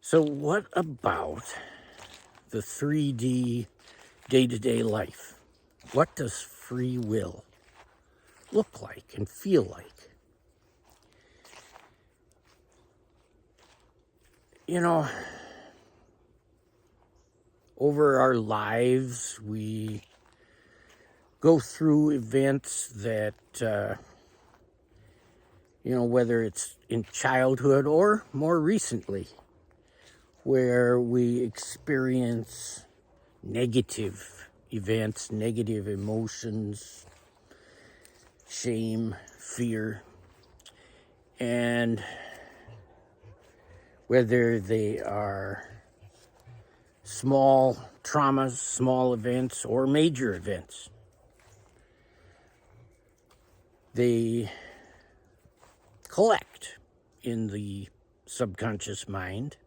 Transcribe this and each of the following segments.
So what about the 3D day-to-day life? What does free will look like and feel like? You know, over our lives, we go through events that, whether it's in childhood or more recently, where we experience negative events, negative emotions, shame, fear, and whether they are small traumas, small events, or major events, they collect in the subconscious mind,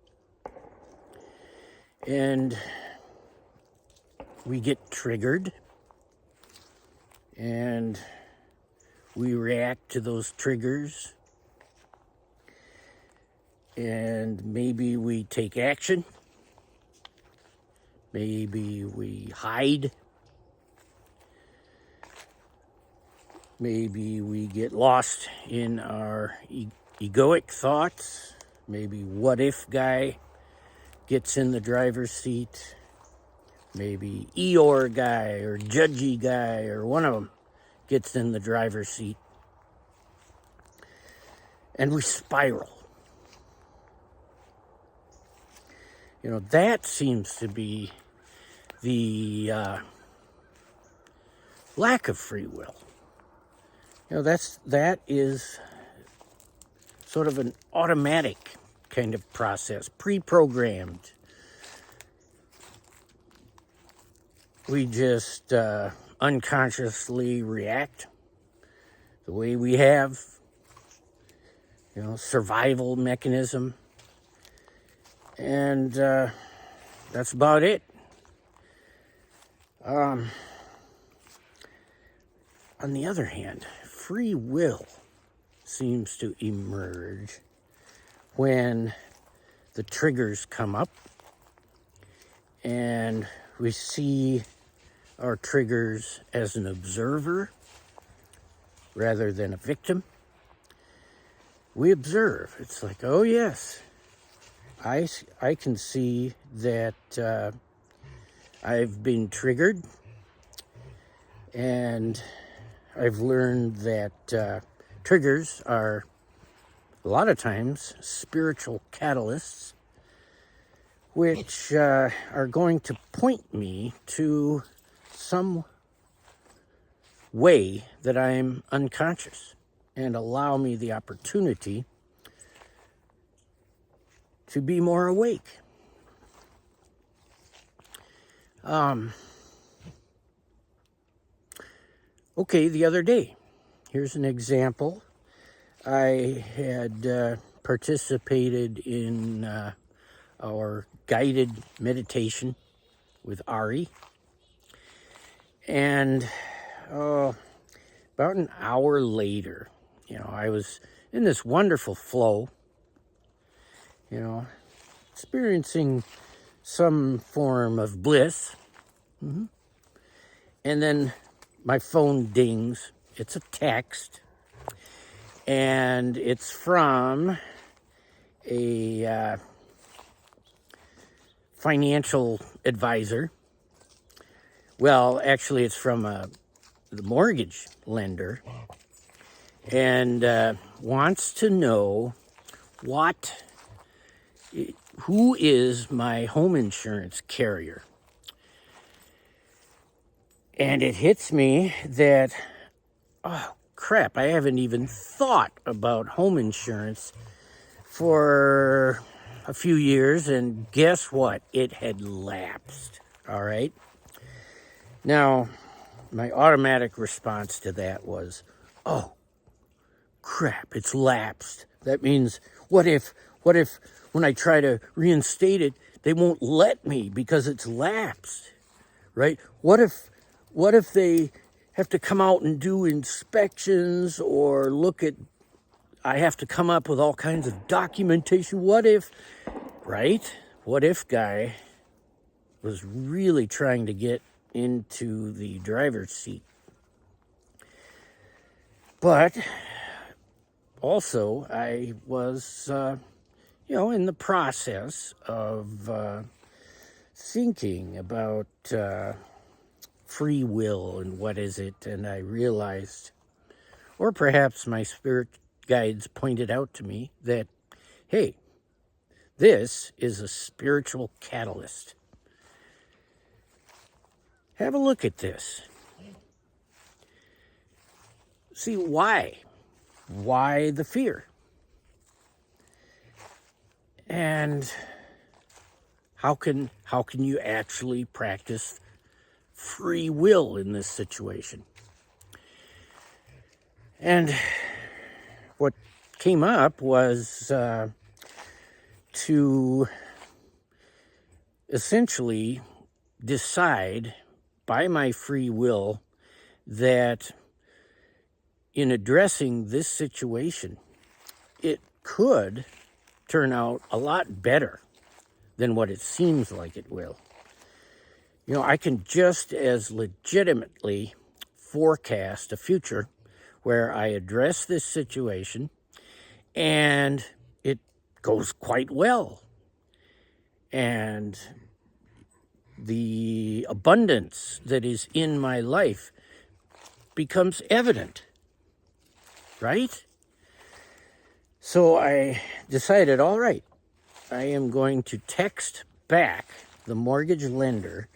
and we get triggered, and we react to those triggers, and maybe we take action, maybe we hide, maybe we get lost in our egoic thoughts, maybe what if guy gets in the driver's seat, maybe Eeyore guy or judgy guy or one of them gets in the driver's seat, and we spiral. That seems to be the lack of free will. That is sort of an automatic kind of process, pre-programmed. We just unconsciously react the way we have, survival mechanism. And that's about it. On the other hand, free will seems to emerge when the triggers come up and we see our triggers as an observer rather than a victim. We observe. It's like, oh yes, I can see that I've been triggered, and I've learned that triggers are a lot of times spiritual catalysts, which are going to point me to some way that I'm unconscious and allow me the opportunity to be more awake. Okay, the other day, here's an example. I had participated in our guided meditation with Ari, and about an hour later, I was in this wonderful flow, experiencing some form of bliss. And then my phone dings. It's a text, and it's from a financial advisor. Well, actually, it's from the mortgage lender, and wants to know who is my home insurance carrier. And it hits me that, oh crap, I haven't even thought about home insurance for a few years, and guess what? It had lapsed, all right? Now, my automatic response to that was, oh crap, it's lapsed. That means, what if when I try to reinstate it, they won't let me because it's lapsed, right? What if they have to come out and do inspections or I have to come up with all kinds of documentation? What if, right? What if guy was really trying to get into the driver's seat. But also, I was, in the process of thinking about free will and what is it, and I realized, or perhaps my spirit guides pointed out to me that, hey, this is a spiritual catalyst. Have a look at this. See, why? Why the fear? And how can you actually practice free will in this situation? And what came up was to essentially decide by my free will that in addressing this situation, it could turn out a lot better than what it seems like it will. I can just as legitimately forecast a future where I address this situation and it goes quite well. And the abundance that is in my life becomes evident, right? So I decided, all right, I am going to text back the mortgage lender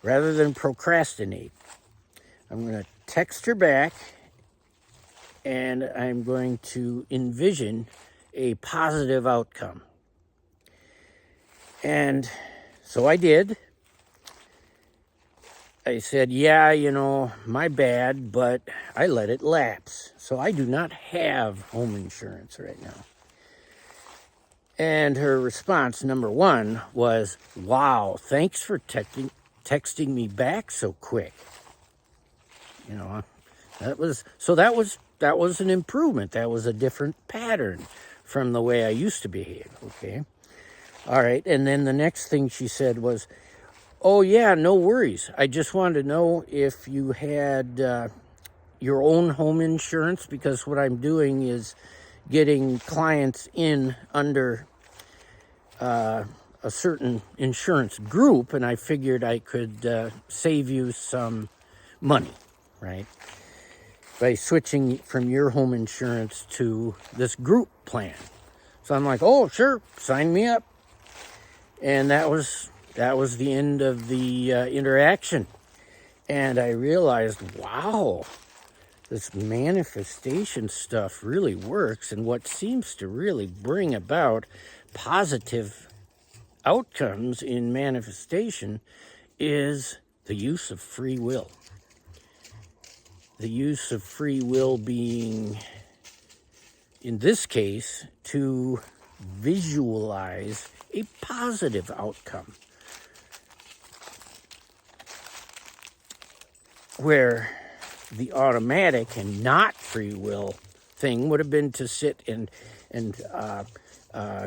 rather than procrastinate. I'm going to text her back and I'm going to envision a positive outcome. And so I did. I said, yeah, my bad, but I let it lapse. So I do not have home insurance right now. And her response, number one, was, wow, thanks for texting me back so quick. That was an improvement. That was a different pattern from the way I used to behave, okay? All right, and then the next thing she said was, oh, yeah, no worries. I just wanted to know if you had your own home insurance, because what I'm doing is getting clients in under a certain insurance group, and I figured I could save you some money, right, by switching from your home insurance to this group plan. So I'm like, oh, sure, sign me up. And that was the end of the interaction. And I realized, wow, this manifestation stuff really works. And what seems to really bring about positive outcomes in manifestation is the use of free will. The use of free will being, in this case, to visualize a positive outcome, where the automatic and not free will thing would have been to sit and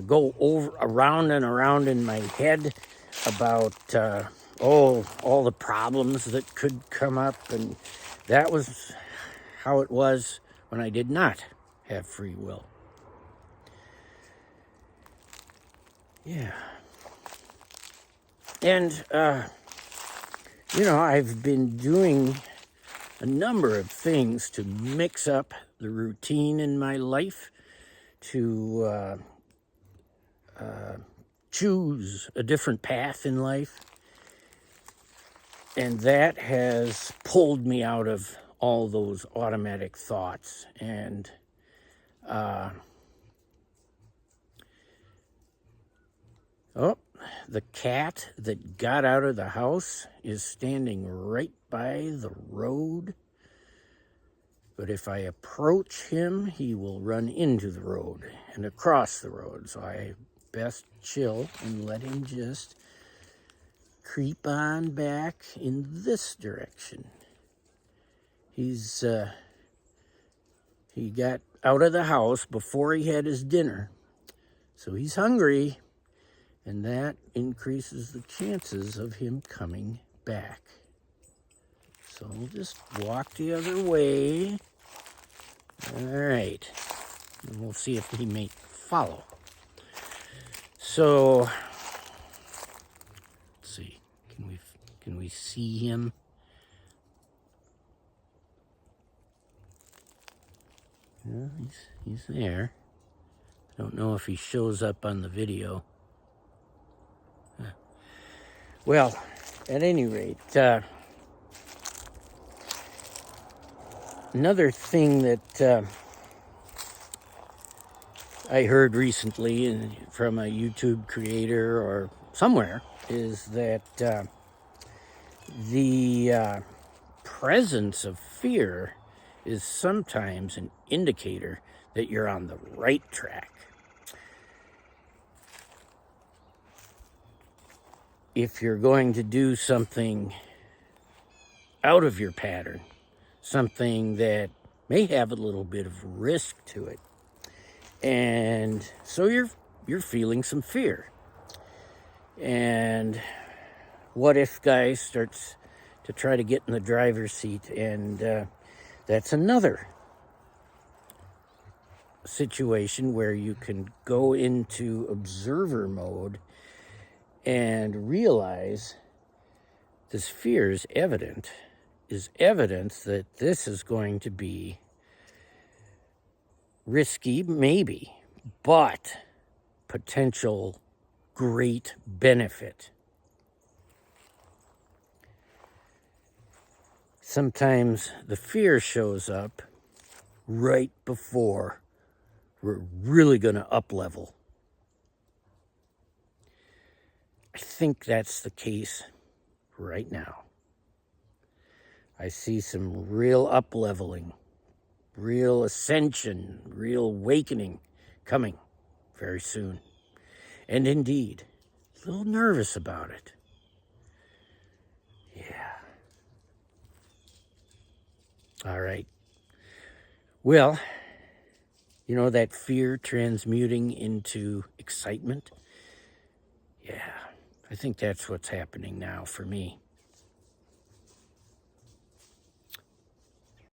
go around and around in my head about all the problems that could come up, and that was how it was when I did not have free will. Yeah. And, I've been doing a number of things to mix up the routine in my life, to choose a different path in life. And that has pulled me out of all those automatic thoughts. And the cat that got out of the house is standing right by the road. But if I approach him, he will run into the road and across the road. So I best chill and let him just creep on back in this direction. He got out of the house before he had his dinner. So he's hungry. And that increases the chances of him coming back. So we'll just walk the other way. All right. And we'll see if he may follow. So, let's see. Can we see him? Yeah, he's there. I don't know if he shows up on the video. Well, at any rate, another thing that I heard recently from a YouTube creator or somewhere is that the presence of fear is sometimes an indicator that you're on the right track. If you're going to do something out of your pattern, something that may have a little bit of risk to it, and so you're feeling some fear. And what if guy starts to try to get in the driver's seat, and that's another situation where you can go into observer mode and realize this fear is evidence that this is going to be risky, maybe, but potential great benefit. Sometimes the fear shows up right before we're really going to up level. I think that's the case right now. I see some real up leveling, real ascension, real awakening coming very soon. And indeed, a little nervous about it. Yeah. All right. Well, you know that fear transmuting into excitement? Yeah, I think that's what's happening now for me.